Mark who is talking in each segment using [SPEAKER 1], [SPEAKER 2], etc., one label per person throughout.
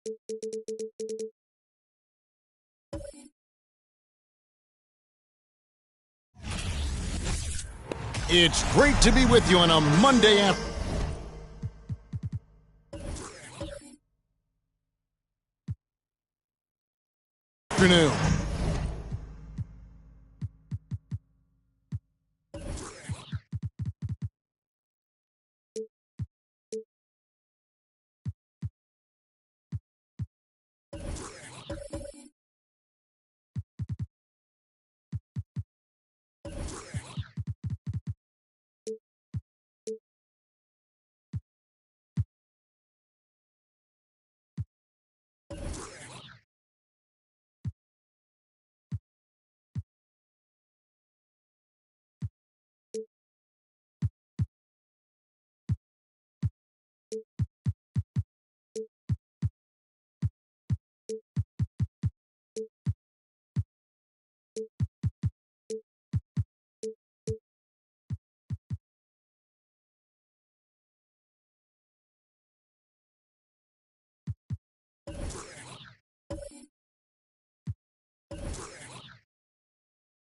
[SPEAKER 1] It's great to be with you on a Monday afternoon.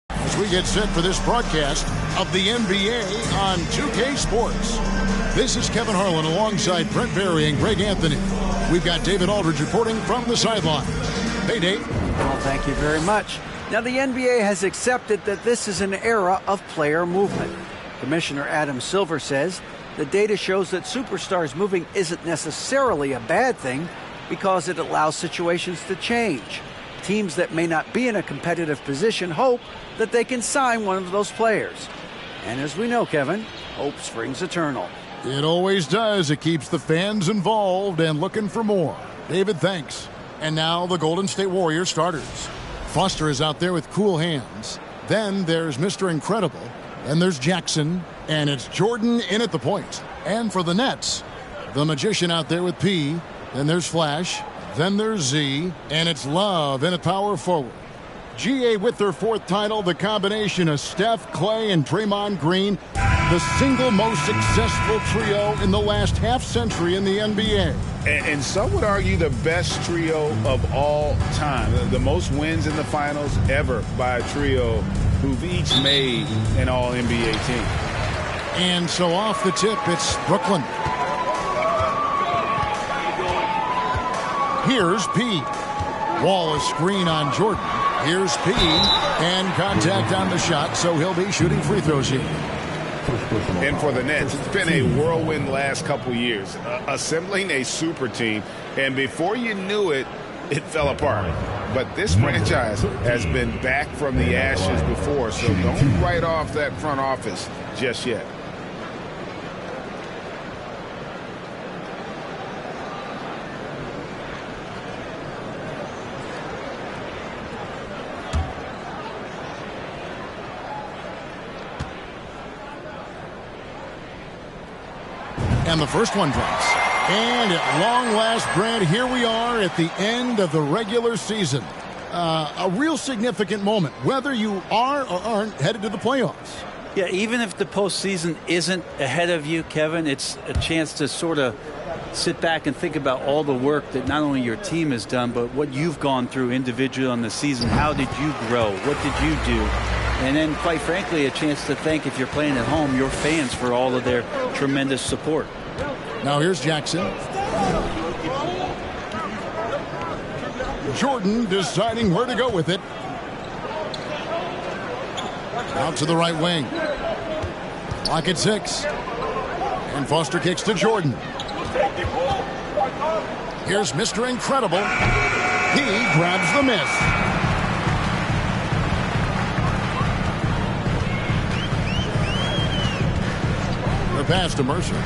[SPEAKER 1] As we get set for this broadcast of the NBA on 2K Sports. This is Kevin Harlan alongside Brent Barry and Greg Anthony. We've got David Aldridge reporting from the sideline. Hey, Dave.
[SPEAKER 2] Well, thank you very much. Now, the NBA has accepted that this is an era of player movement. Commissioner Adam Silver says the data shows that superstars moving isn't necessarily a bad thing because it allows situations to change. Teams that may not be in a competitive position hope that they can sign one of those players. And as we know, Kevin, hope springs eternal.
[SPEAKER 1] It always does. It keeps the fans involved and looking for more. David, thanks. And now the Golden State Warriors starters. Foster is out there with cool hands. Then there's Mr. Incredible. Then there's Jackson. And it's Jordan in at the point. And for the Nets, the Magician out there with P. Then there's Flash. Then there's Z. And it's Love in at power forward. GA with their fourth title, the combination of Steph, Clay, and Draymond Green, the single most successful trio in the last half-century in the NBA.
[SPEAKER 3] And some would argue the best trio of all time. The most wins in the finals ever by a trio who've each made an All-NBA team.
[SPEAKER 1] And so off the tip, it's Brooklyn. Here's P. Wallace screen on Jordan. Here's P. And contact on the shot, so he'll be shooting free throws here.
[SPEAKER 3] And for the Nets, it's been a whirlwind last couple years, assembling a super team. And before you knew it, it fell apart. But this franchise has been back from the ashes before, so don't write off that front office just yet.
[SPEAKER 1] And the first one drops. And at long last, Brad, here we are at the end of the regular season. A real significant moment, whether you are or aren't headed to the playoffs.
[SPEAKER 4] Yeah, even if the postseason isn't ahead of you, Kevin, it's a chance to sort of sit back and think about all the work that not only your team has done, but what you've gone through individually on the season. How did you grow? What did you do? And then, quite frankly, a chance to thank, if you're playing at home, your fans for all of their tremendous support.
[SPEAKER 1] Now here's Jackson. Jordan deciding where to go with it. Out to the right wing. Clock at 6. And Foster kicks to Jordan. Here's Mr. Incredible. He grabs the miss. The pass to Mercer.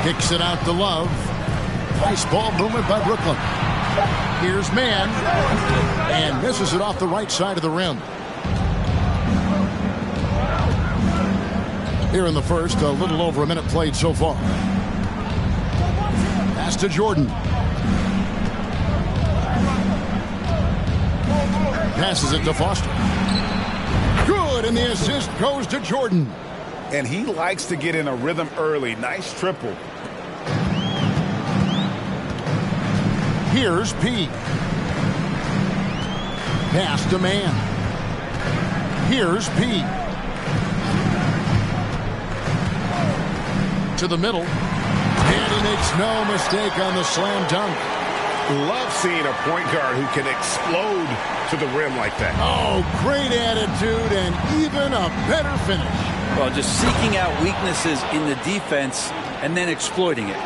[SPEAKER 1] Kicks it out to Love. Nice ball movement by Brooklyn. Here's Mann. And misses it off the right side of the rim. Here in the first, a little over a minute played so far. Pass to Jordan. Passes it to Foster. Good, and the assist goes to Jordan.
[SPEAKER 3] and he likes to get in a rhythm early. Nice triple.
[SPEAKER 1] Here's P. Pass to man. Here's P. To the middle. And he makes no mistake on the slam dunk.
[SPEAKER 3] Love seeing a point guard who can explode to the rim like that.
[SPEAKER 1] Oh, great attitude and even a better finish.
[SPEAKER 4] Well, just seeking out weaknesses in the defense and then exploiting it.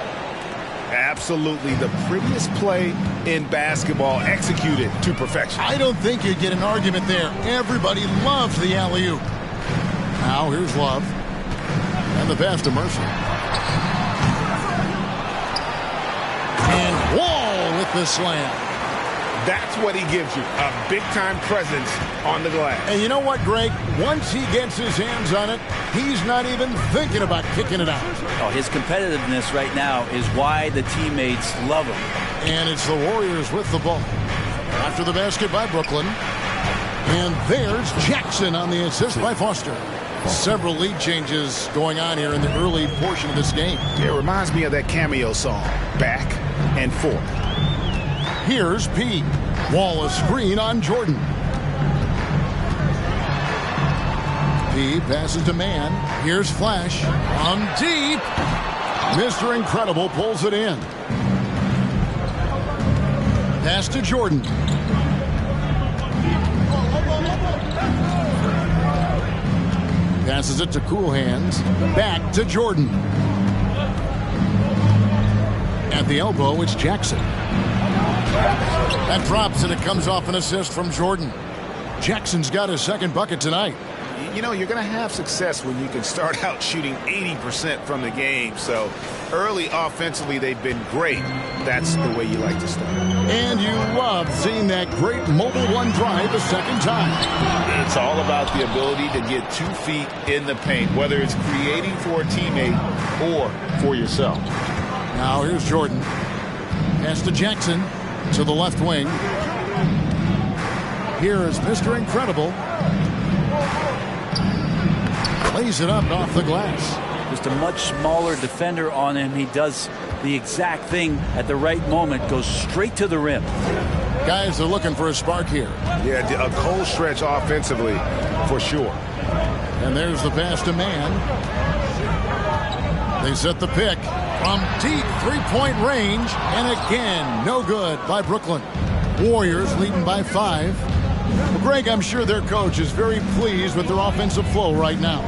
[SPEAKER 3] Absolutely the prettiest play in basketball, executed to perfection.
[SPEAKER 1] I don't think you'd get an argument there. Everybody loves the alley-oop. Now here's Love. And the pass to Mercer. And Wall with the slam.
[SPEAKER 3] That's what he gives you, a big-time presence on the glass.
[SPEAKER 1] And you know what, Greg? Once he gets his hands on it, he's not even thinking about kicking it out.
[SPEAKER 4] Oh, his competitiveness right now is why the teammates love him.
[SPEAKER 1] And it's the Warriors with the ball. After the basket by Brooklyn. And there's Jackson on the assist by Foster. Several lead changes going on here in the early portion of this game.
[SPEAKER 3] It reminds me of that Cameo song, Back and Forth.
[SPEAKER 1] Here's P. Wall a screen on Jordan. P passes to man. Here's Flash. From deep. Mr. Incredible pulls it in. Pass to Jordan. Passes it to Cool Hands. Back to Jordan. At the elbow, it's Jackson. That drops, and it comes off an assist from Jordan. Jackson's got his second bucket tonight.
[SPEAKER 3] You know, you're going to have success when you can start out shooting 80% from the game. So early offensively, they've been great. That's the way you like to start.
[SPEAKER 1] And you love seeing that great mobile one drive a second time.
[SPEAKER 3] It's all about the ability to get 2 feet in the paint, whether it's creating for a teammate or for yourself.
[SPEAKER 1] Now here's Jordan. Pass to Jackson. To the left wing. Here is Mr. Incredible. Lays it up off the glass.
[SPEAKER 4] Just a much smaller defender on him. He does the exact thing at the right moment. Goes straight to the rim.
[SPEAKER 1] Guys are looking for a spark here.
[SPEAKER 3] Yeah, a cold stretch offensively for sure.
[SPEAKER 1] And there's the pass to man. They set the pick. From deep three-point range, and again, no good by Brooklyn. Warriors leading by 5. Well, Greg, I'm sure their coach is very pleased with their offensive flow right now.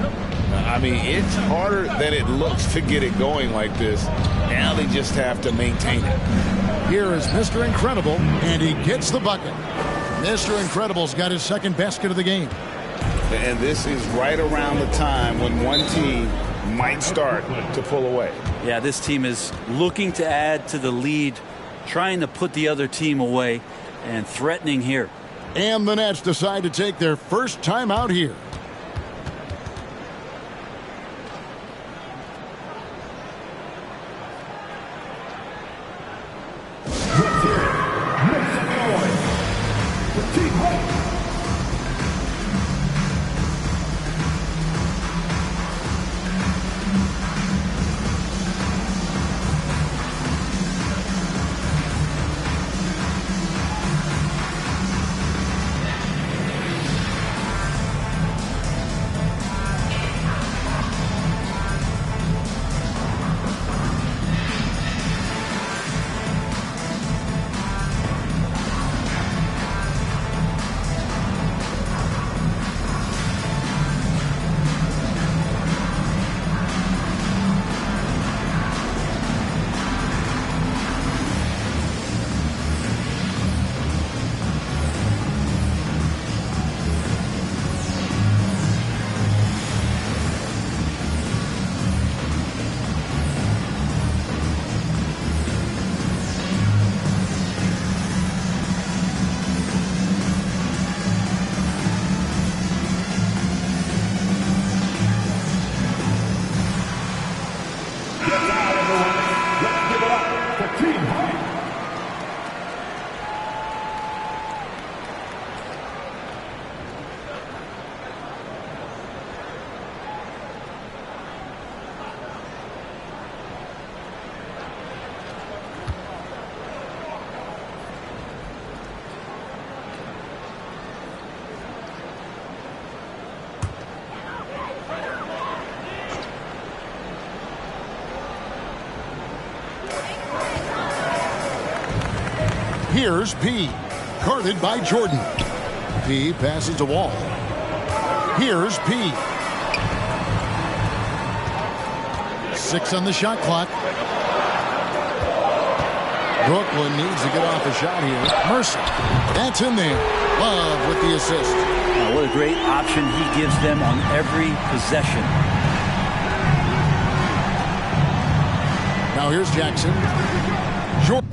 [SPEAKER 3] I mean, it's harder than it looks to get it going like this. Now they just have to maintain it.
[SPEAKER 1] Here is Mr. Incredible, and he gets the bucket. Mr. Incredible's got his second basket of the game.
[SPEAKER 3] And this is right around the time when one team might start to pull away.
[SPEAKER 4] Yeah, this team is looking to add to the lead, trying to put the other team away, and threatening here.
[SPEAKER 1] And the Nets decide to take their first time out here. Here's P. Guarded by Jordan. P passes to Wall. Here's P. 6 on the shot clock. Brooklyn needs to get off a shot here. Mercer. That's in there. Love with the assist.
[SPEAKER 4] What a great option he gives them on every possession.
[SPEAKER 1] Now here's Jackson. Jordan.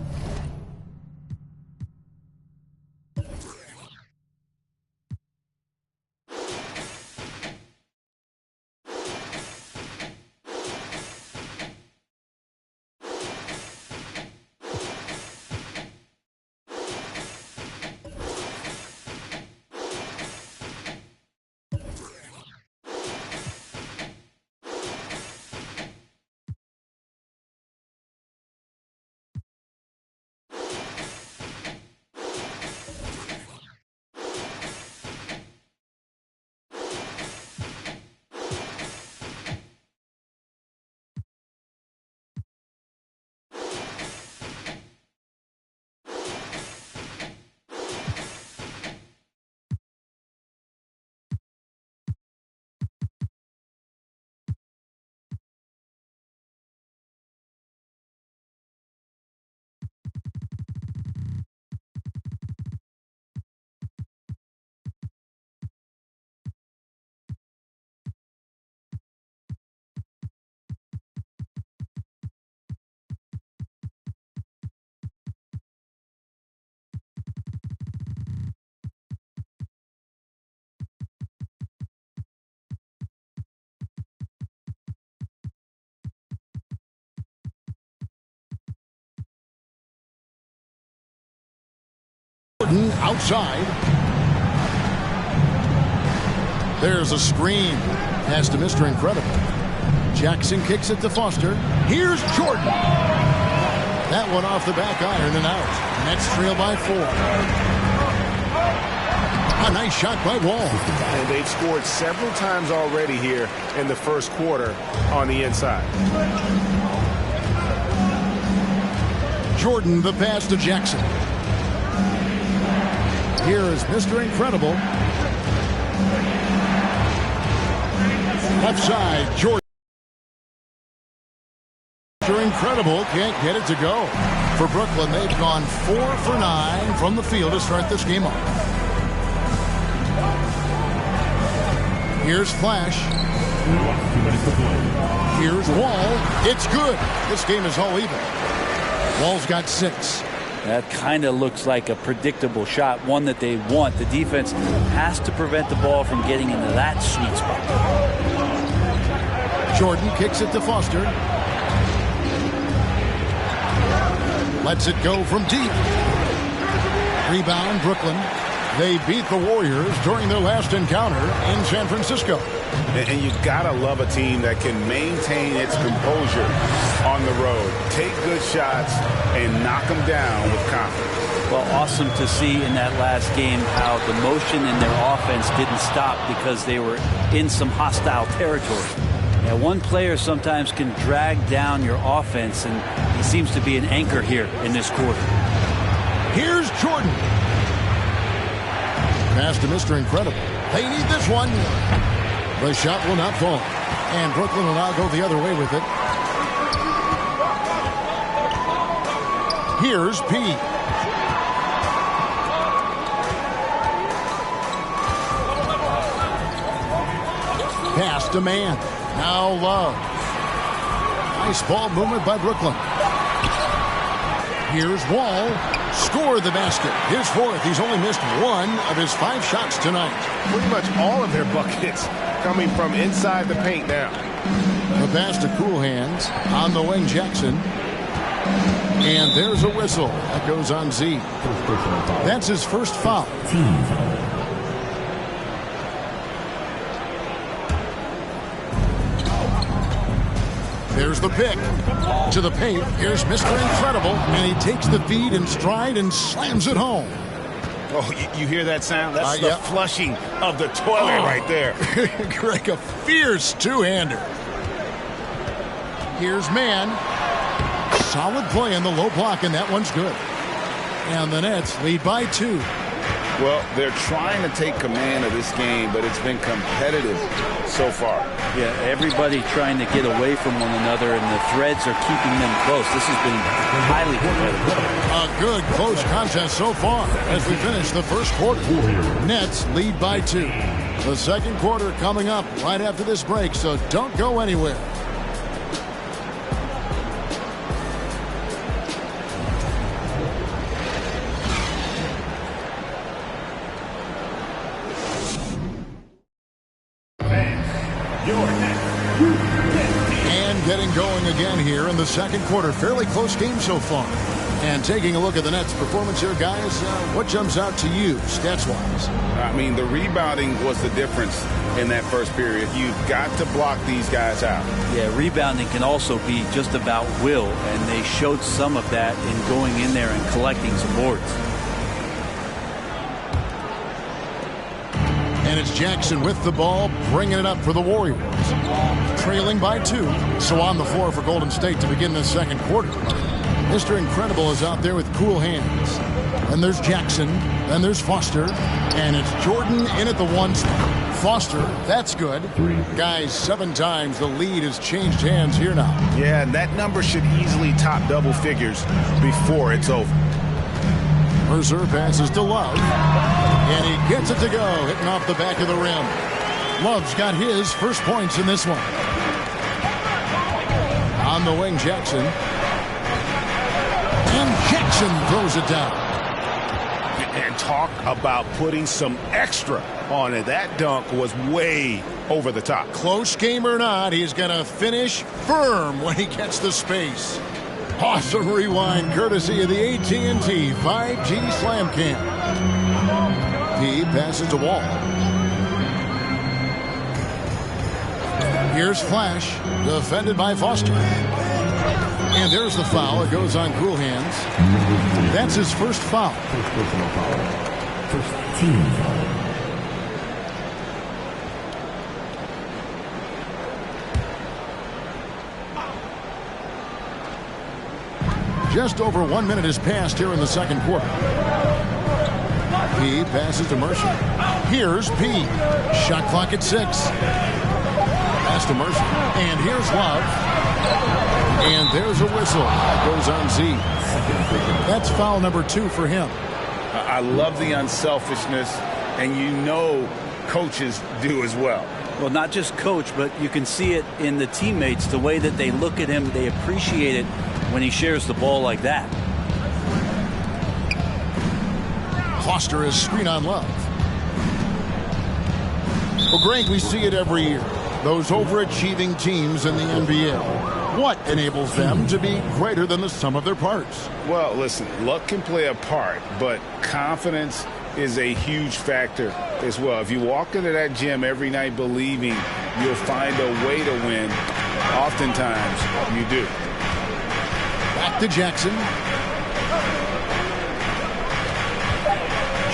[SPEAKER 1] Outside. There's a screen. Pass to Mr. Incredible. Jackson kicks it to Foster. Here's Jordan. That one off the back iron and out. Nets trail by 4. A nice shot by Wall.
[SPEAKER 3] And they've scored several times already here in the first quarter on the inside.
[SPEAKER 1] Jordan, the pass to Jackson. Here is Mr. Incredible. Left side, Jordan. Mr. Incredible can't get it to go. For Brooklyn, they've gone 4 for 9 from the field to start this game off. Here's Flash. Here's Wall. It's good. This game is all even. Wall's got 6.
[SPEAKER 4] That kind of looks like a predictable shot, one that they want. The defense has to prevent the ball from getting into that sweet spot.
[SPEAKER 1] Jordan kicks it to Foster. Lets it go from deep. Rebound, Brooklyn. They beat the Warriors during their last encounter in San Francisco.
[SPEAKER 3] And you gotta love a team that can maintain its composure on the road, take good shots, and knock them down with confidence.
[SPEAKER 4] Well, awesome to see in that last game how the motion in their offense didn't stop because they were in some hostile territory. Now, one player sometimes can drag down your offense, and he seems to be an anchor here in this quarter.
[SPEAKER 1] Here's Jordan. Pass to Mr. Incredible. They need this one. The shot will not fall. And Brooklyn will now go the other way with it. Here's P. Pass to man. Now Love. Nice ball movement by Brooklyn. Here's Wall. Score the basket. His 4th. He's only missed 1 of his 5 shots tonight.
[SPEAKER 3] Pretty much all of their buckets coming from inside the paint now.
[SPEAKER 1] The pass to Cool Hands on the wing, Jackson. And there's a whistle. That goes on Z. That's his first foul. There's the pick. To the paint. Here's Mr. Incredible. And he takes the feed in stride and slams it home.
[SPEAKER 3] Oh, you hear that sound? That's the flushing of the toilet right there.
[SPEAKER 1] Greg, a fierce two-hander. Here's man. Solid play in the low block, and that one's good. And the Nets lead by 2.
[SPEAKER 3] Well, they're trying to take command of this game, but it's been competitive so far.
[SPEAKER 4] Yeah, everybody trying to get away from one another, and the threads are keeping them close. This has been highly competitive.
[SPEAKER 1] A good close contest so far as we finish the first quarter. Nets lead by 2. The second quarter coming up right after this break, so don't go anywhere. And getting going again here in the second quarter. Fairly close game so far. And taking a look at the Nets' performance here, guys, what jumps out to you, stats-wise?
[SPEAKER 3] I mean, the rebounding was the difference in that first period. You've got to block these guys out.
[SPEAKER 4] Yeah, rebounding can also be just about will, and they showed some of that in going in there and collecting some boards.
[SPEAKER 1] And it's Jackson with the ball, bringing it up for the Warriors. Trailing by 2, so on the floor for Golden State to begin this second quarter. Mr. Incredible is out there with cool hands. Then there's Jackson. Then there's Foster. And it's Jordan in at the 1 spot. Foster, that's good. Guys, 7 times the lead has changed hands here now.
[SPEAKER 3] Yeah, and that number should easily top double figures before it's over.
[SPEAKER 1] Mercer passes to Love. And he gets it to go, hitting off the back of the rim. Love's got his first points in this one. On the wing, Jackson. And Jackson throws it down.
[SPEAKER 3] And talk about putting some extra on it. That dunk was way over the top.
[SPEAKER 1] Close game or not, he's going to finish firm when he gets the space. Awesome rewind courtesy of the AT&T 5G Slam Cam. He passes to Wall. Here's Flash, defended by Foster. And there's the foul. It goes on cool hands. That's his first foul.
[SPEAKER 5] First team foul.
[SPEAKER 1] Just over 1 minute has passed here in the second quarter. P passes to Mercer. Here's P. Shot clock at 6. Pass to Mercer. And here's Love. And there's a whistle. Goes on Z. That's foul number 2 for him.
[SPEAKER 3] I love the unselfishness, and you know coaches do as well.
[SPEAKER 4] Well, not just coach, but you can see it in the teammates, the way that they look at him. They appreciate it when he shares the ball like that.
[SPEAKER 1] Foster is screen on Love. Well, Greg, we see it every year. Those overachieving teams in the NBA. What enables them to be greater than the sum of their parts?
[SPEAKER 3] Well, listen, luck can play a part, but confidence is a huge factor as well. If you walk into that gym every night believing you'll find a way to win, oftentimes you do.
[SPEAKER 1] Back to Jackson.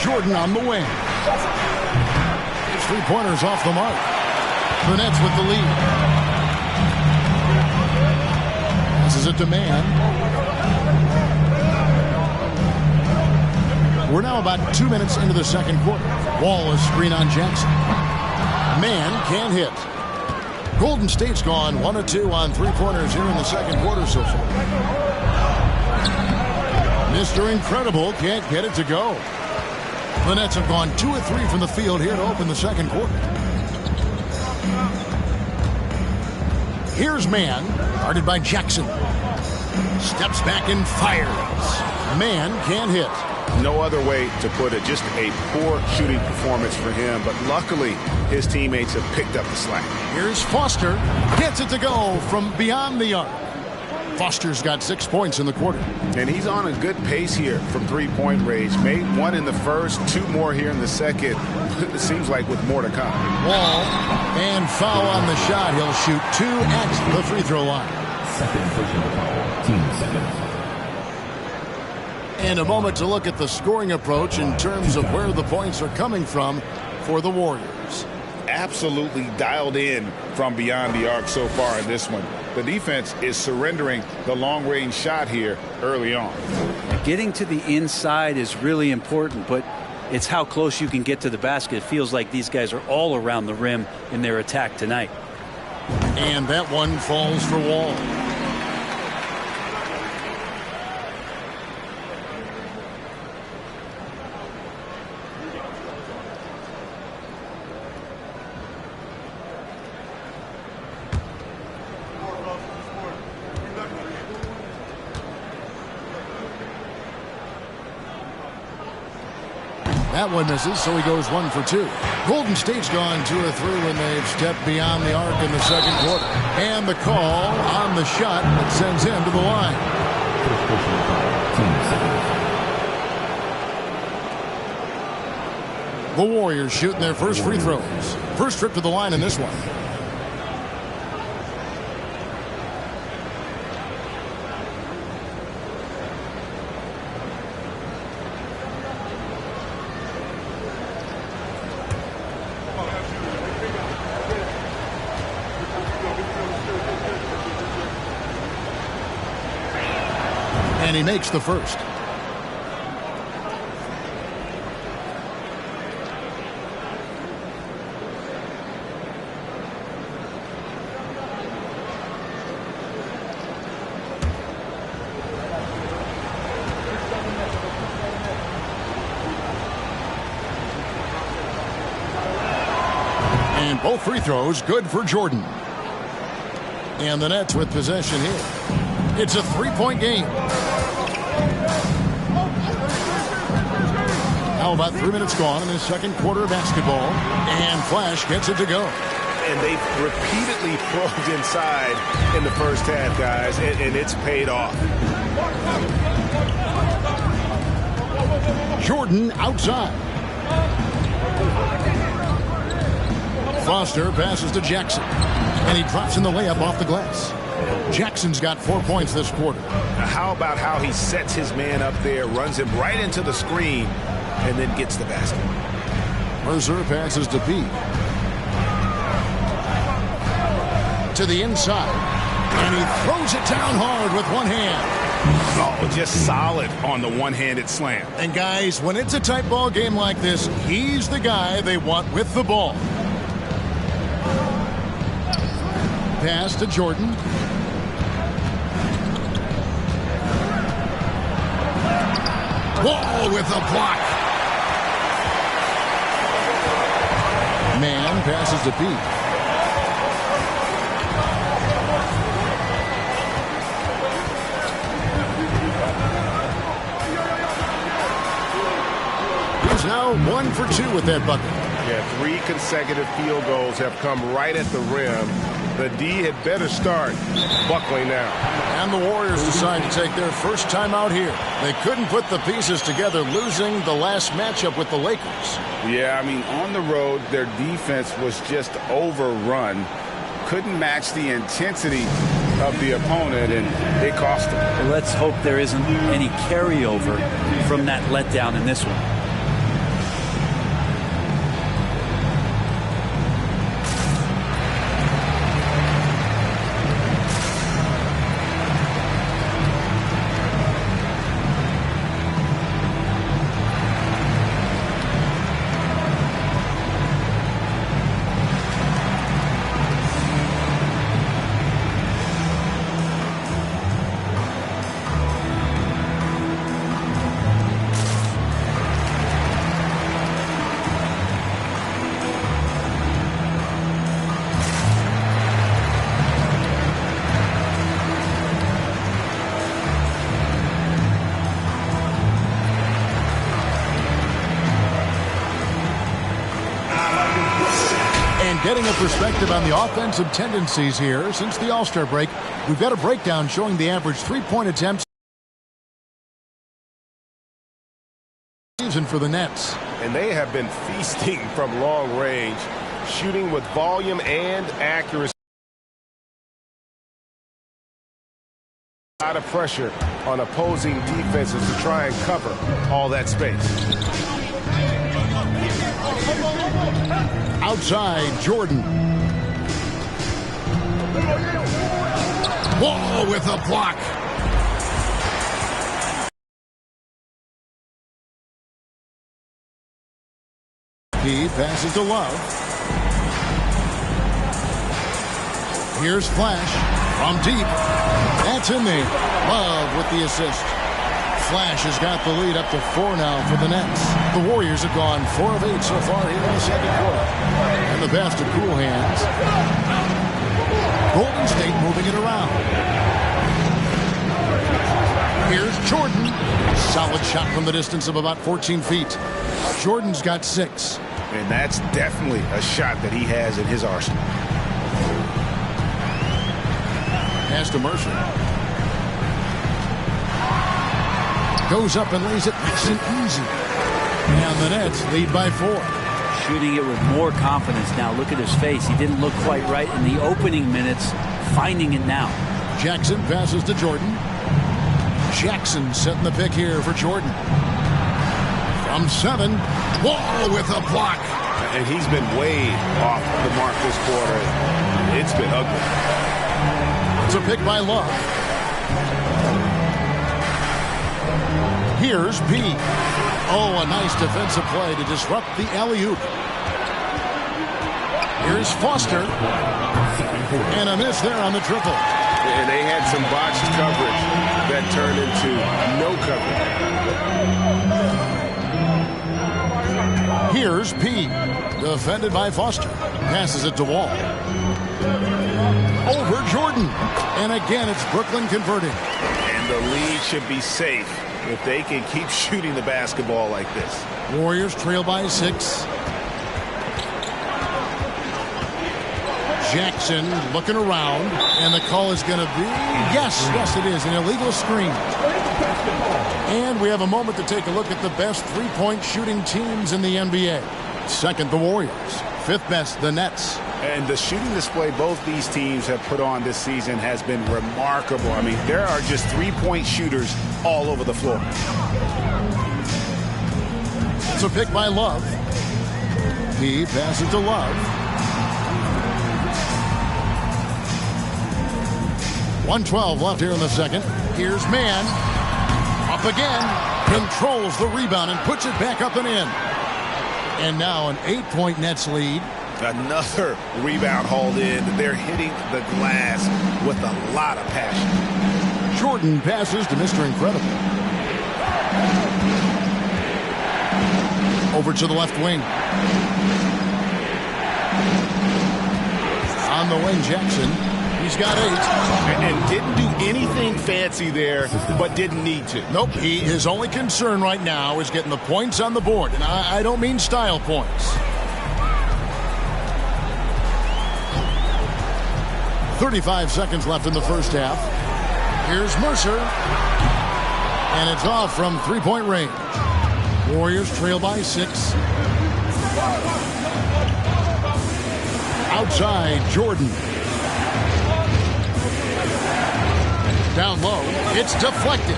[SPEAKER 1] Jordan on the wing. His 3-pointers off the mark. The Nets with the lead. This is a demand. We're now about 2 minutes into the second quarter. Wall is screen on Jackson. Man can't hit. Golden State's gone 1 of 2 on 3-pointers here in the second quarter so far. Mr. Incredible can't get it to go. The Nets have gone 2 of 3 from the field here to open the second quarter. Here's Man, guarded by Jackson. Steps back and fires. Man can't hit.
[SPEAKER 3] No other way to put it. Just a poor shooting performance for him, but luckily his teammates have picked up the slack.
[SPEAKER 1] Here's Foster. Gets it to go from beyond the arc. Foster's got 6 points in the quarter.
[SPEAKER 3] And he's on a good pace here from three-point range. Made 1 in the first, 2 more here in the second. It seems like with more to come.
[SPEAKER 1] Wall and foul on the shot. He'll shoot 2 at the free throw line.
[SPEAKER 5] Second personal foul. Team second.
[SPEAKER 1] And a moment to look at the scoring approach in terms of where the points are coming from for the Warriors.
[SPEAKER 3] absolutely dialed in from beyond the arc so far in this one. The defense is surrendering the long-range shot here early on.
[SPEAKER 4] Getting to the inside is really important, but it's how close you can get to the basket. It feels like these guys are all around the rim in their attack tonight.
[SPEAKER 1] And that one falls for Wall. That one misses, so he goes 1 for 2. Golden State's gone 2 of 3 when they've stepped beyond the arc in the second quarter. And the call on the shot that sends him to the line. The Warriors shooting their first free throws. First trip to the line in this one. And he makes the first. And both free throws good for Jordan. And the Nets with possession here. It's a three-point game. How about 3 minutes gone in the second quarter of basketball? And Flash gets it to go.
[SPEAKER 6] And they've repeatedly probed inside in the first half, guys, and it's paid off.
[SPEAKER 1] Jordan outside. Foster passes to Jackson. And he drops in the layup off the glass. Jackson's got 4 points this quarter.
[SPEAKER 6] Now how about how he sets his man up there, runs him right into the screen, and then gets the basket.
[SPEAKER 1] Mercer passes to P. To the inside. And he throws it down hard with one hand.
[SPEAKER 3] Oh, just solid on the one-handed slam.
[SPEAKER 1] And guys, when it's a tight ball game like this, he's the guy they want with the ball. Pass to Jordan. Wall with a block. Man passes to Pete. He's now 1 for 2 with that bucket.
[SPEAKER 6] Yeah, 3 consecutive field goals have come right at the rim. The D had better start buckling now.
[SPEAKER 1] And the Warriors decide to take their first time out here. They couldn't put the pieces together, losing the last matchup with the Lakers.
[SPEAKER 3] Yeah, I mean, on the road, their defense was just overrun. Couldn't match the intensity of the opponent, and it cost them.
[SPEAKER 4] Let's hope there isn't any carryover from that letdown in this one.
[SPEAKER 1] Getting a perspective on the offensive tendencies here since the All-Star break, we've got a breakdown showing the average three-point attempts for the Nets.
[SPEAKER 6] And they have been feasting from long range, shooting with volume and accuracy. A lot of pressure on opposing defenses to try and cover all that space.
[SPEAKER 1] Outside, Jordan. Wall with a block. He passes to Love. Here's Flash from deep. That's in there. Love with the assist. Flash has got the lead up to 4 now for the Nets. The Warriors have gone 4 of 8 so far here in the second quarter. And the pass to Cool Hands. Golden State moving it around. Here's Jordan. Solid shot from the distance of about 14 feet. Jordan's got 6.
[SPEAKER 3] And that's definitely a shot that he has in his arsenal.
[SPEAKER 1] Pass to Mercer. Goes up and lays it nice and easy. And the Nets lead by 4.
[SPEAKER 4] Shooting it with more confidence now. Look at his face. He didn't look quite right in the opening minutes. Finding it now.
[SPEAKER 1] Jackson passes to Jordan. Jackson setting the pick here for Jordan. From 7. Wall with a block.
[SPEAKER 3] And he's been way off the mark this quarter. It's been ugly.
[SPEAKER 1] It's a pick by Love. Here's P. Oh, a nice defensive play to disrupt the alley-oop. Here's Foster. And a miss there on the triple.
[SPEAKER 6] And they had some botched coverage that turned into no coverage.
[SPEAKER 1] Here's P. Defended by Foster. Passes it to Wall. Over Jordan. And again, it's Brooklyn converting.
[SPEAKER 3] And the lead should be safe if they can keep shooting the basketball like this.
[SPEAKER 1] Warriors trail by 6. Jackson looking around, and the call is going to be, yes, it is, an illegal screen. And we have a moment to take a look at the best three-point shooting teams in the NBA. Second, the Warriors. 5th best, the Nets.
[SPEAKER 3] And the shooting display both these teams have put on this season has been remarkable. I mean, there are just three-point shooters all over the floor.
[SPEAKER 1] It's a pick by Love. He passes to Love. 1:12 left here in the second. Here's Mann. Up again. Controls the rebound and puts it back up and in. And now an 8-point Nets lead.
[SPEAKER 3] Another rebound hauled in. They're hitting the glass with a lot of passion.
[SPEAKER 1] Jordan passes to Mr. Incredible. Over to the left wing. On the wing, Jackson. He's got 8.
[SPEAKER 3] And didn't do anything fancy there, but didn't need to.
[SPEAKER 1] Nope. His only concern right now is getting the points on the board. And I don't mean style points. 35 seconds left in the first half. Here's Mercer. And it's off from three-point range. Warriors trail by 6. Outside, Jordan. Down low. It's deflected.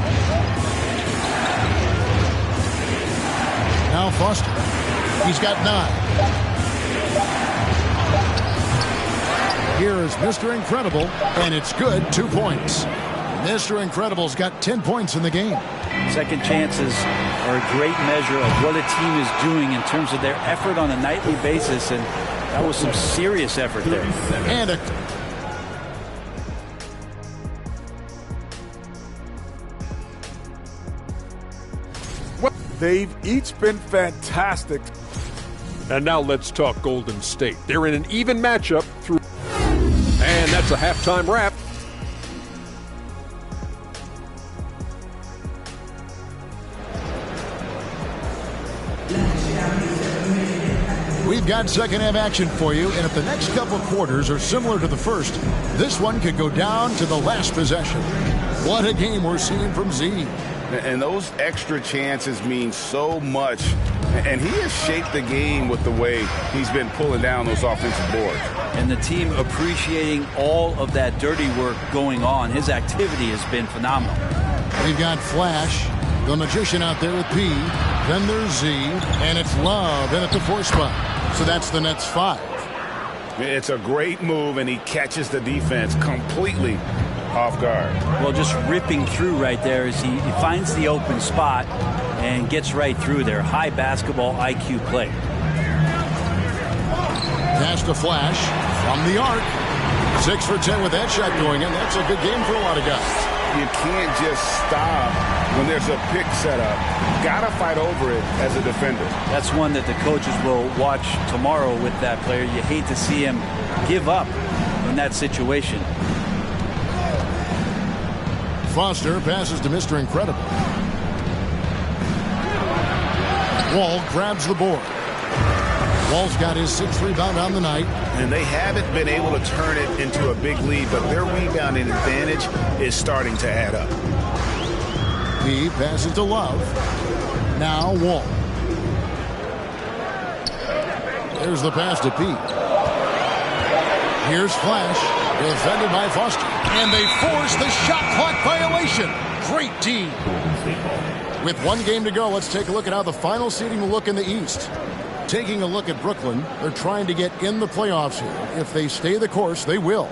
[SPEAKER 1] Now Foster. He's got 9. Here is Mr. Incredible, and it's good. 2 points. Mr. Incredible's got 10 points in the game.
[SPEAKER 4] Second chances are a great measure of what a team is doing in terms of their effort on a nightly basis, and that was some serious effort there.
[SPEAKER 1] And
[SPEAKER 7] they've each been fantastic.
[SPEAKER 8] And now let's talk Golden State. They're in an even matchup through. And that's a halftime wrap.
[SPEAKER 1] we've got second half action for you, and if the next couple quarters are similar to the first, this one could go down to the last possession. What a game we're seeing from Z.
[SPEAKER 3] And those extra chances mean so much. And he has shaped the game with the way he's been pulling down those offensive boards.
[SPEAKER 4] And the team appreciating all of that dirty work going on. His activity has been phenomenal.
[SPEAKER 1] We've got Flash, the magician out there with P. Then there's Z, and it's Love in at the 4 spot. So that's the Nets 5.
[SPEAKER 3] It's a great move, and he catches the defense completely off guard.
[SPEAKER 4] Well, just ripping through right there as he finds the open spot and gets right through there. High basketball IQ play.
[SPEAKER 1] Pass to Flash from the arc. 6 for 10 with that shot going in. That's a good game for a lot of guys.
[SPEAKER 3] You can't just stop when there's a pick set up. Gotta fight over it as a defender.
[SPEAKER 4] That's one that the coaches will watch tomorrow with that player. You hate to see him give up in that situation.
[SPEAKER 1] Foster passes to Mr. Incredible. Wall grabs the board. Wall's got his 6th rebound on the night.
[SPEAKER 3] And they haven't been able to turn it into a big lead, but their rebounding advantage is starting to add up.
[SPEAKER 1] He passes to Love. Now Wall. There's the pass to Pete. Here's Flash, defended by Foster. And they force the shot clock violation. Great team. With 1 game to go, let's take a look at how the final seeding will look in the East. Taking a look at Brooklyn, they're trying to get in the playoffs here. If they stay the course, they will.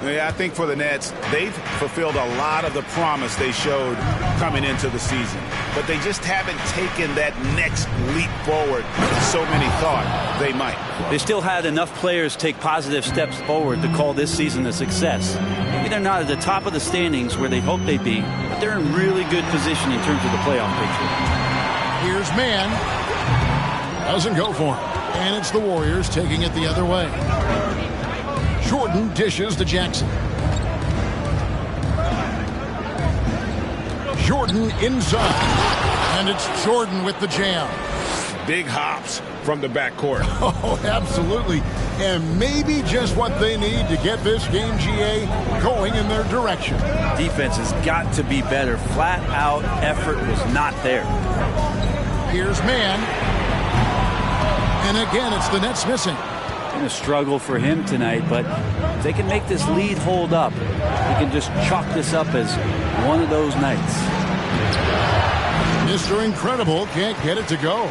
[SPEAKER 3] Yeah, I think for the Nets, they've fulfilled a lot of the promise they showed coming into the season. But they just haven't taken that next leap forward so many thought they might.
[SPEAKER 4] They still had enough players take positive steps forward to call this season a success. Maybe they're not at the top of the standings where they hope they'd be, but they're in really good position in terms of the playoff picture.
[SPEAKER 1] Here's Man. Doesn't go for him. And it's the Warriors taking it the other way. Jordan dishes to Jackson. Jordan inside. And it's Jordan with the jam.
[SPEAKER 3] Big hops from the backcourt.
[SPEAKER 1] Oh, absolutely. And maybe just what they need to get this game, GA, going in their direction.
[SPEAKER 4] Defense has got to be better. Flat out effort was not there.
[SPEAKER 1] Here's Man. And again, it's the Nets missing.
[SPEAKER 4] Going to struggle for him tonight, but if they can make this lead hold up, they can just chalk this up as one of those nights.
[SPEAKER 1] Mr. Incredible can't get it to go.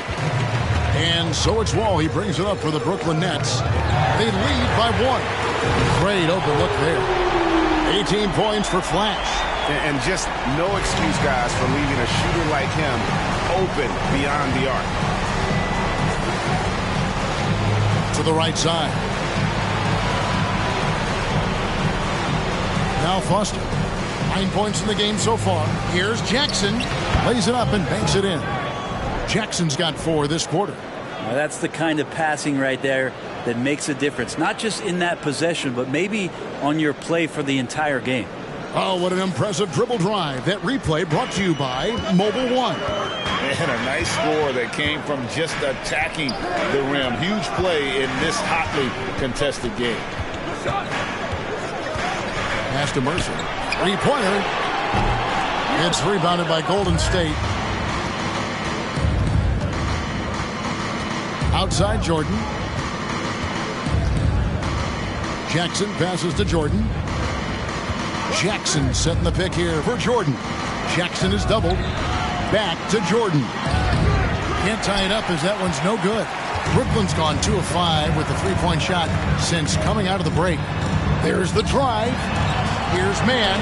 [SPEAKER 1] And so it's Wall. He brings it up for the Brooklyn Nets. They lead by 1. Great open look there. 18 points for Flash.
[SPEAKER 3] And just no excuse, guys, for leaving a shooter like him open beyond the arc.
[SPEAKER 1] To the right side. Now Foster. 9 points in the game so far. Here's Jackson. Lays it up and banks it in. Jackson's got 4 this quarter.
[SPEAKER 4] Now that's the kind of passing right there that makes a difference. Not just in that possession, but maybe on your play for the entire game.
[SPEAKER 1] Oh, what an impressive dribble drive. That replay brought to you by Mobile One.
[SPEAKER 3] And a nice score that came from just attacking the rim. Huge play in this hotly contested game.
[SPEAKER 1] Pass to Mercer. 3-pointer. It's rebounded by Golden State. Outside Jordan. Jackson passes to Jordan. Jackson setting the pick here for Jordan. Jackson is doubled. Back to Jordan. Can't tie it up as that one's no good. Brooklyn's gone 2 of 5 with the 3-point shot since coming out of the break. There's the drive. Here's Man.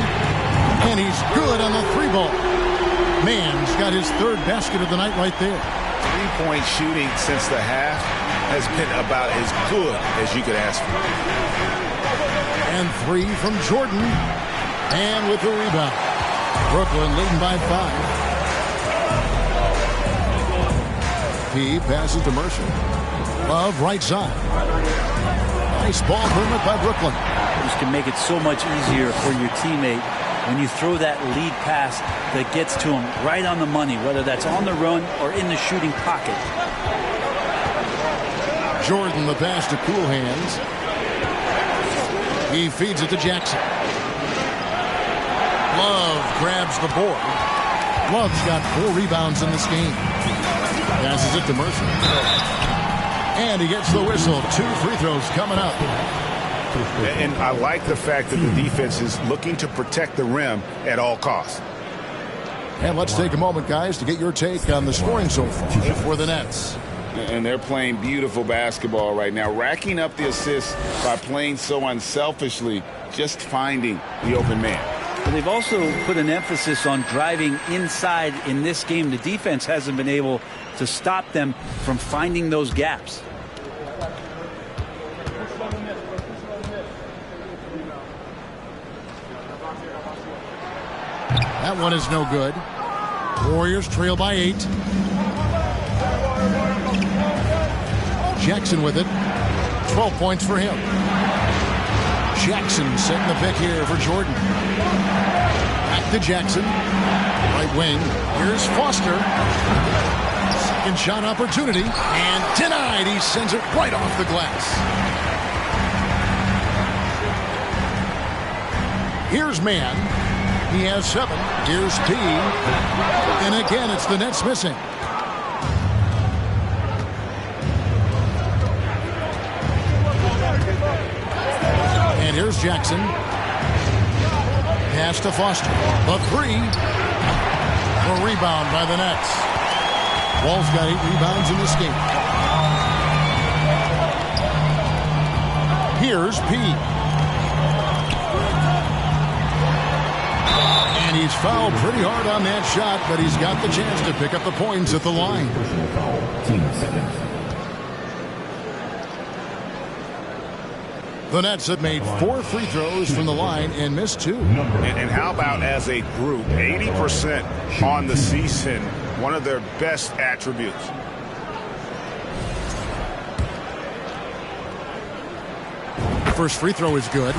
[SPEAKER 1] And he's good on the 3-ball. Man's got his 3rd basket of the night right there.
[SPEAKER 3] 3-point shooting since the half has been about as good as you could ask for.
[SPEAKER 1] And 3 from Jordan. And with the rebound. Brooklyn leading by 5. He passes to Mercer. Love right side. Nice ball movement by Brooklyn.
[SPEAKER 4] This can make it so much easier for your teammate when you throw that lead pass that gets to him right on the money, whether that's on the run or in the shooting pocket.
[SPEAKER 1] Jordan the pass to Cool Hands. He feeds it to Jackson. Love grabs the board. Love's got 4 rebounds in this game. Passes it to Mercer. And he gets the whistle. 2 free throws coming up.
[SPEAKER 3] And I like the fact that the defense is looking to protect the rim at all costs.
[SPEAKER 1] And let's take a moment, guys, to get your take on the scoring so far for the Nets.
[SPEAKER 3] And they're playing beautiful basketball right now, racking up the assists by playing so unselfishly, just finding the open man.
[SPEAKER 4] But they've also put an emphasis on driving inside in this game. The defense hasn't been able to stop them from finding those gaps.
[SPEAKER 1] That one is no good. Warriors trail by 8. Jackson with it. 12 points for him. Jackson setting the pick here for Jordan. Back to Jackson. Right wing. Here's Foster. Second shot opportunity. And denied. He sends it right off the glass. Here's Mann. He has 7. Here's P. And again, it's the Nets missing. And here's Jackson. Pass to Foster. The 3. A rebound by the Nets. Wall's got 8 rebounds in this game. Here's P. And he's fouled pretty hard on that shot, but he's got the chance to pick up the points at the line.
[SPEAKER 5] Team seconds.
[SPEAKER 1] The Nets have made 4 free throws from the line and missed 2.
[SPEAKER 3] And how about as a group, 80% on the season, one of their best attributes.
[SPEAKER 1] First free throw is good.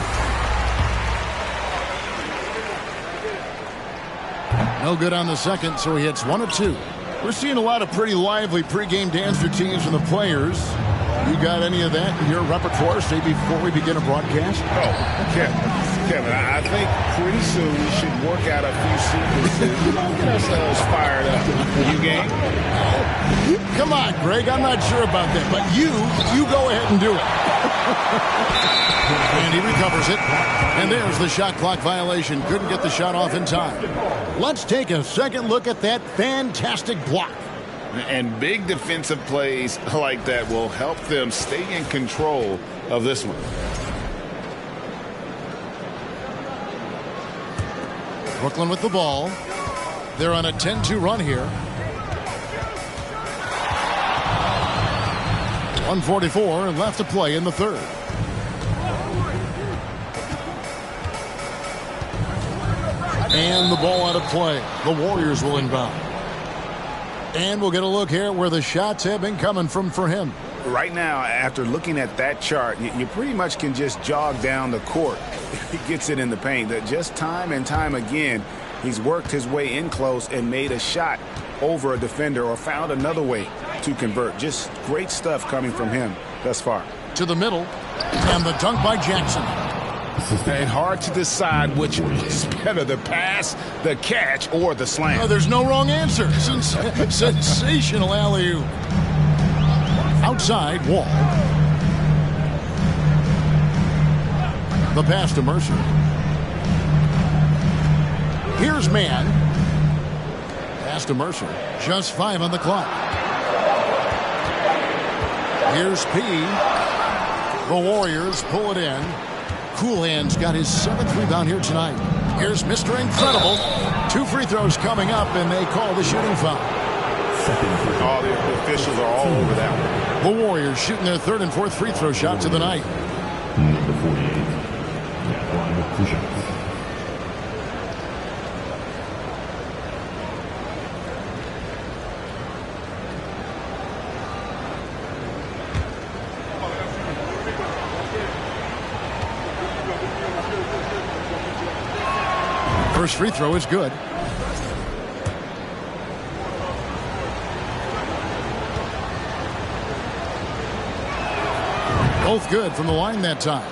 [SPEAKER 1] No good on the second, so he hits 1 of 2. We're seeing a lot of pretty lively pregame dance routines from the players. You got any of that in your repertoire, say, before we begin a broadcast?
[SPEAKER 3] Oh, Kevin, I think pretty soon we should work out a few sequences. Get ourselves fired up. You game?
[SPEAKER 1] Come on, Greg. I'm not sure about that, but you go ahead and do it. And he recovers it. And there's the shot clock violation. Couldn't get the shot off in time. Let's take a second look at that fantastic block.
[SPEAKER 3] And big defensive plays like that will help them stay in control of this one.
[SPEAKER 1] Brooklyn with the ball. They're on a 10-2 run here. 1:44 left to play in the third. And the ball out of play. The Warriors will inbound. And we'll get a look here where the shots have been coming from for him.
[SPEAKER 3] Right now, after looking at that chart, you pretty much can just jog down the court. He gets it in the paint. That just time and time again, he's worked his way in close and made a shot over a defender or found another way to convert. Just great stuff coming from him thus far.
[SPEAKER 1] To the middle, and the dunk by Jackson.
[SPEAKER 3] And hard to decide which is better, the pass, the catch, or the slam.
[SPEAKER 1] Oh, there's no wrong answer. Sensational alley-oop. Outside, Wall. The pass to Mercer. Here's Mann. Pass to Mercer. Just 5 on the clock. Here's P. The Warriors pull it in. Coolhand's got his 7th rebound here tonight. Here's Mr. Incredible. 2 free throws coming up, and they call the shooting foul.
[SPEAKER 3] All the officials are all over that one.
[SPEAKER 1] The Warriors shooting their 3rd and 4th free throw shots of the night.
[SPEAKER 5] Number 48. Ron push-ups.
[SPEAKER 1] First free throw is good. Both good from the line that time.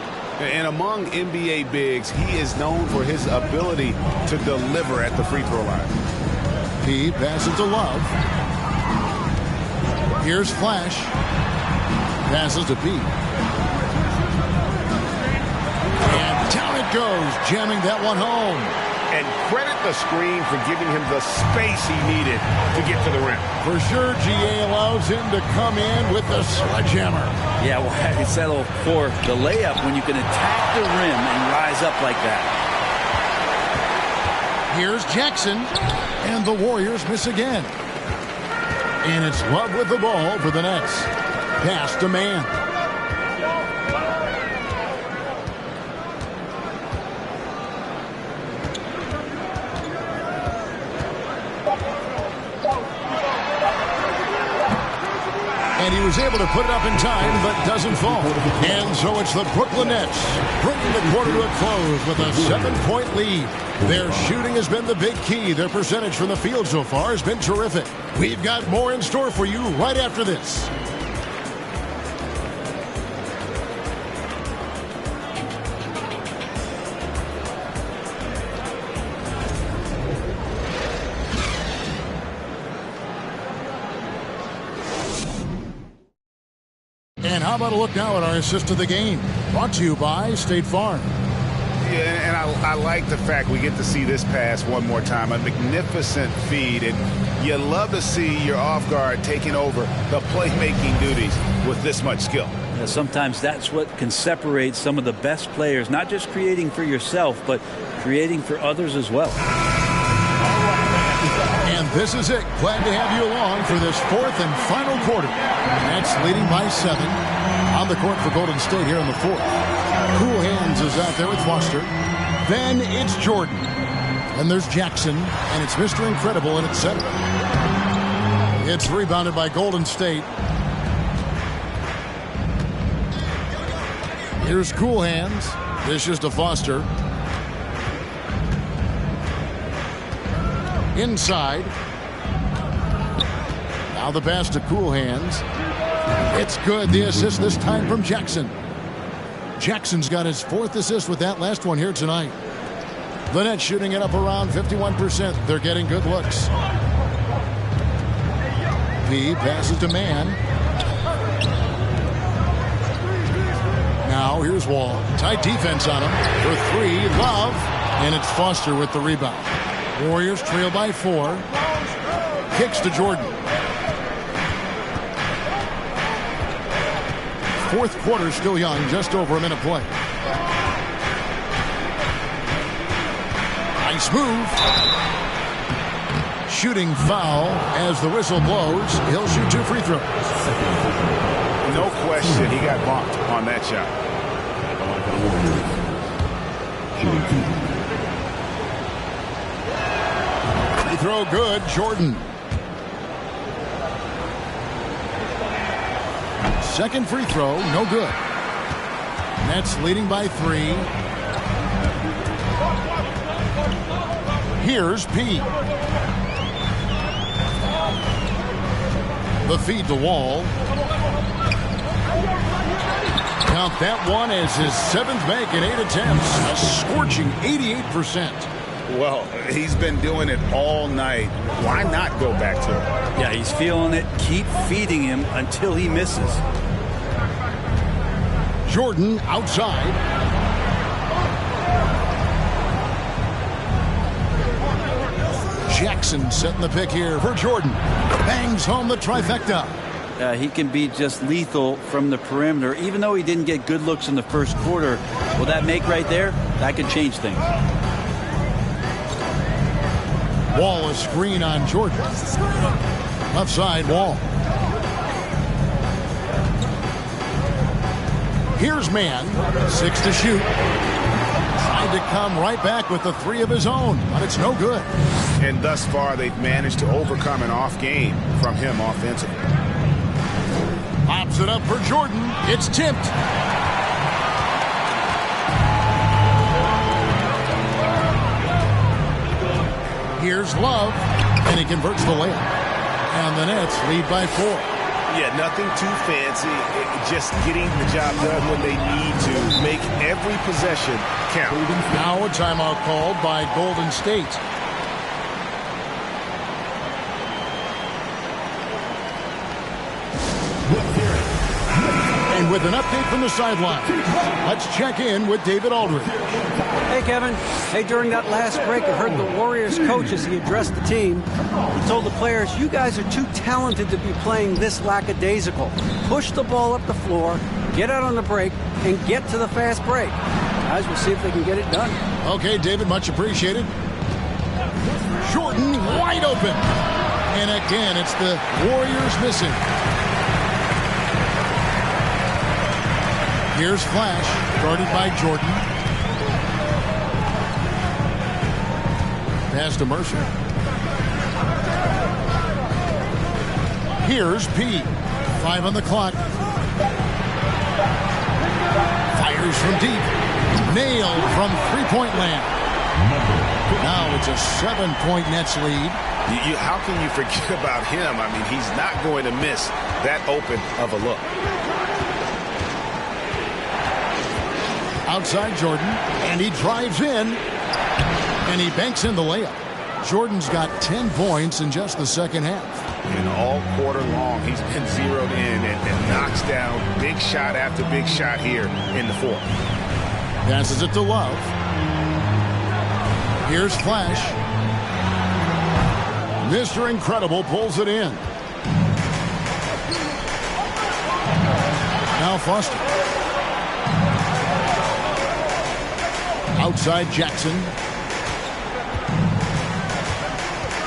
[SPEAKER 3] And among NBA bigs, he is known for his ability to deliver at the free throw line.
[SPEAKER 1] P passes to Love. Here's Flash. Passes to P. And down it goes, jamming that one home.
[SPEAKER 3] And credit the screen for giving him the space he needed to get to the rim.
[SPEAKER 1] For sure, GA allows him to come in with the sledgehammer.
[SPEAKER 4] Yeah, well, you settle for the layup when you can attack the rim and rise up like that.
[SPEAKER 1] Here's Jackson, and the Warriors miss again. And it's Love with the ball for the Nets. Pass to Man. And he was able to put it up in time, but doesn't fall. And so it's the Brooklyn Nets bringing the quarter to a close with a 7-point lead. Their shooting has been the big key. Their percentage from the field so far has been terrific. We've got more in store for you right after this. And how about a look now at our assist of the game? Brought to you by State Farm.
[SPEAKER 3] Yeah, and I like the fact we get to see this pass one more time. A magnificent feed, and you love to see your off guard taking over the playmaking duties with this much skill.
[SPEAKER 4] Yeah, sometimes that's what can separate some of the best players, not just creating for yourself, but creating for others as well.
[SPEAKER 1] And this is it. Glad to have you along for this fourth and final quarter. Nets leading by 7 on the court for Golden State here in the fourth. Cool Hands is out there with Foster. Then it's Jordan. And there's Jackson. And it's Mr. Incredible in its center. It's rebounded by Golden State. Here's Cool Hands. Dishes to Foster. Inside. Now the pass to Cool Hands. It's good. The assist this time from Jackson. Jackson's got his 4th assist with that last one here tonight. The Nets shooting it up around 51%. They're getting good looks. P passes to Man. Now here's Wall. Tight defense on him. For 3, Love. And it's Foster with the rebound. Warriors trail by 4. Kicks to Jordan. Fourth quarter still young, just over a minute play. Nice move. Shooting foul as the whistle blows. He'll shoot 2 free throws.
[SPEAKER 3] No question, he got bumped on that shot.
[SPEAKER 1] Free throw good, Jordan. Second free throw, no good. Nets leading by 3. Here's P. The feed to Wall. Count that one as his 7th make in 8 attempts. A scorching 88%.
[SPEAKER 3] Well, he's been doing it all night. Why not go back to it?
[SPEAKER 4] Yeah, he's feeling it. Keep feeding him until he misses.
[SPEAKER 1] Jordan outside. Jackson setting the pick here for Jordan. Bangs home the trifecta.
[SPEAKER 4] He can be just lethal from the perimeter. Even though he didn't get good looks in the first quarter, well, that make right there, that could change things.
[SPEAKER 1] Wall a screen on Jordan. Left side, Wall. Here's Man. 6 to shoot. Tried to come right back with the 3 of his own, but it's no good.
[SPEAKER 3] And thus far, they've managed to overcome an off game from him offensively.
[SPEAKER 1] Pops it up for Jordan. It's tipped. Here's Love, and he converts the layup. And the Nets lead by 4.
[SPEAKER 6] Yeah, nothing too fancy. Just getting the job done when they need to. Make every possession count.
[SPEAKER 1] Now a timeout called by Golden State. And with an update from the sideline, let's check in with David Aldridge.
[SPEAKER 2] Hey, Kevin. Hey, during that last break, I heard the Warriors coach as he addressed the team. He told the players, you guys are too talented to be playing this lackadaisical. Push the ball up the floor, get out on the break, and get to the fast break. Guys, we'll see if they can get it done.
[SPEAKER 1] Okay, David, much appreciated. Jordan wide open. And again, it's the Warriors missing. Here's Flash, guarded by Jordan. Pass to Mercer. Here's P. 5 on the clock. Fires from deep. Nailed from three-point land. Now it's a 7-point Nets lead.
[SPEAKER 3] How can you forget about him? I mean, he's not going to miss that open of a look.
[SPEAKER 1] Outside Jordan, and he drives in, and he banks in the layup. Jordan's got 10 points in just the second half.
[SPEAKER 3] And all quarter long, he's been zeroed in and knocks down big shot after big shot here in the fourth.
[SPEAKER 1] Passes it to Love. Here's Flash. Mr. Incredible pulls it in. Now Foster. Outside Jackson.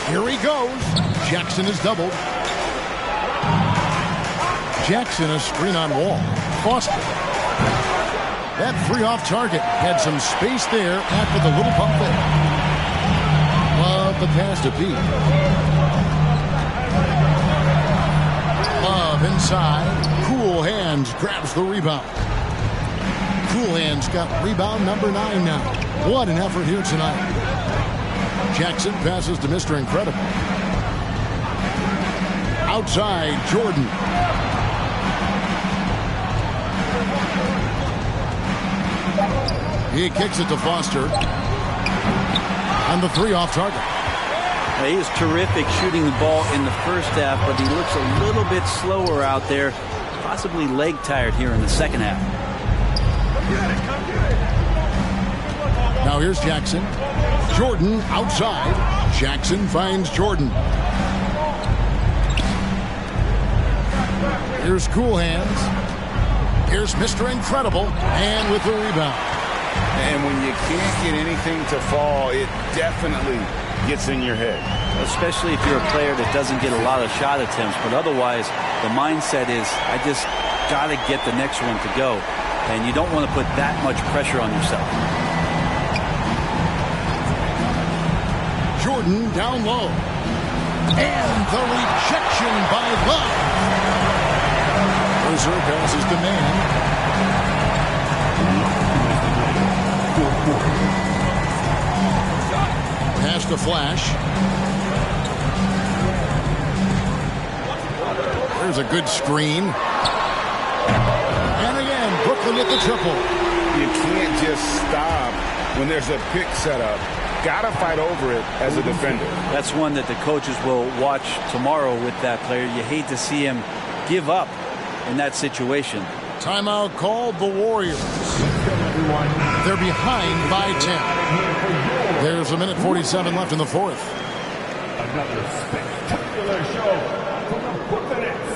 [SPEAKER 1] Here he goes. Jackson is doubled. Jackson a screen on Wall. Foster. That three off target had some space there after the little pump fake. Love the pass to Pete. Love inside. Cool Hands grabs the rebound. Cool Hands got rebound number 9 now. What an effort here tonight. Jackson passes to Mr. Incredible. Outside Jordan. He kicks it to Foster. And the three off target.
[SPEAKER 4] He was terrific shooting the ball in the first half, but he looks a little bit slower out there, possibly leg tired here in the second half.
[SPEAKER 1] Now here's Jackson. Jordan outside. Jackson finds Jordan. Here's Cool Hands. Here's Mr. Incredible. And with the rebound.
[SPEAKER 3] And when you can't get anything to fall, it definitely gets in your head.
[SPEAKER 4] Especially if you're a player that doesn't get a lot of shot attempts. But otherwise, the mindset is, I just got to get the next one to go. And you don't want to put that much pressure on yourself.
[SPEAKER 1] Jordan down low. And the rejection by Love. Mercer passes to Man. Pass to Flash. There's a good screen. And again, Brooklyn with the triple.
[SPEAKER 3] You can't just stop when there's a pick set up. Gotta fight over it as a defender.
[SPEAKER 4] That's one that the coaches will watch tomorrow with that player. You hate to see him give up in that situation.
[SPEAKER 1] Timeout called the Warriors. They're behind by 10. There's a minute 47 left in the fourth.
[SPEAKER 5] Another spectacular show from the Brooklyn Nets.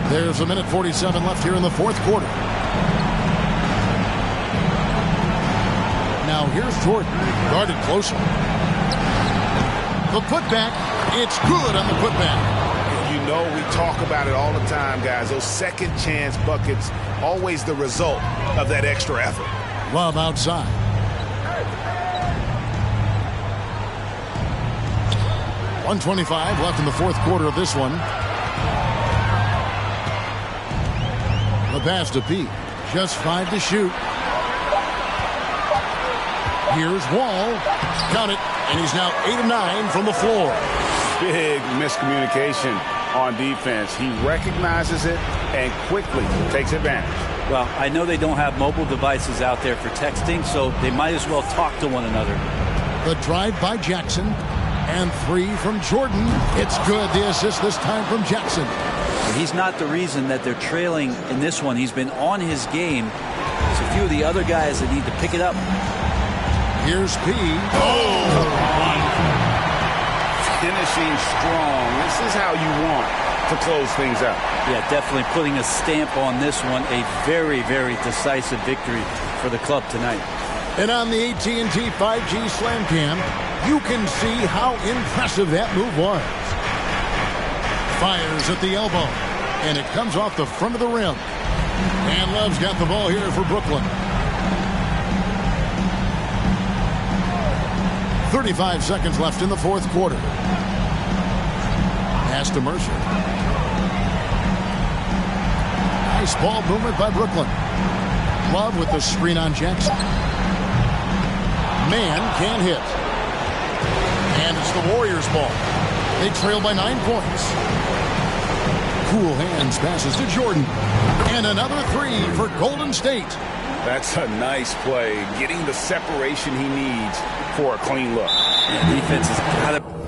[SPEAKER 1] There's a minute 47 left here in the fourth quarter. Now here's Jordan, guarded closer. The putback, it's good on the putback.
[SPEAKER 3] You know, we talk about it all the time, guys. Those second chance buckets, always the result of that extra effort.
[SPEAKER 1] Love outside. .125 left in the fourth quarter of this one. The pass to Pete. Just 5 to shoot. Here's Wall. Count it. And he's now 8 of 9 from the floor.
[SPEAKER 3] Big miscommunication on defense. He recognizes it and quickly takes advantage.
[SPEAKER 4] Well, I know they don't have mobile devices out there for texting, so they might as well talk to one another.
[SPEAKER 1] The drive by Jackson, and 3 from Jordan. It's good. The assist this time from Jackson.
[SPEAKER 4] He's not the reason that they're trailing in this one. He's been on his game. There's a few of the other guys that need to pick it up.
[SPEAKER 1] Here's P.
[SPEAKER 3] Finishing strong. This is how you want to close things out.
[SPEAKER 4] Yeah, definitely putting a stamp on this one. A very, very decisive victory for the club tonight.
[SPEAKER 1] And on the AT&T 5G Slam Cam, you can see how impressive that move was. Fires at the elbow, and it comes off the front of the rim. And Love's got the ball here for Brooklyn. 35 seconds left in the fourth quarter. Pass to Mercer. Nice ball movement by Brooklyn. Love with the screen on Jackson. Man can't hit. And it's the Warriors' ball. They trail by 9 points. Cool hands passes to Jordan. And another 3 for Golden State.
[SPEAKER 3] That's a nice play. Getting the separation he needs for a clean look.
[SPEAKER 4] Yeah, defense has got to